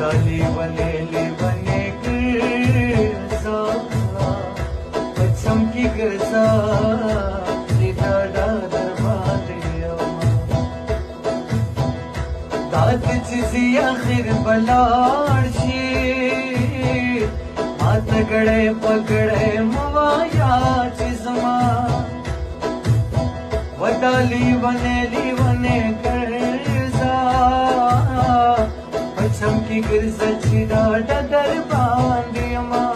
لیوانې لیوانې ګرځا پچم کی ګرځا چې ډاډا در باندې داد چې اخر بلاړ شي مات ګړې پګړې موایا چې زما ودا لیوانې لیوانې ګرځا پچم کی ګرځا چې ډاډا در باندې ما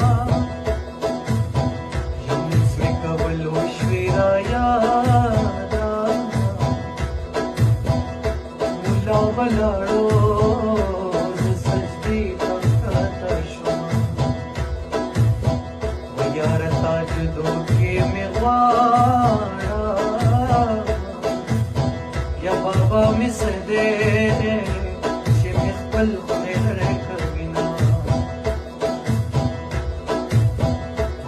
یم څه کول وشوي را یادا مولا ولاړو زه سجدې ته کښته شوم ویاره ساجدو کې مې غواړه یا بابا مې سدې چې مې خپل خیر کوینا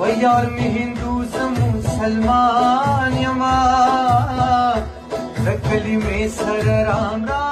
ویار مې هندو زه مسلمان یما د کلمې سره رام رام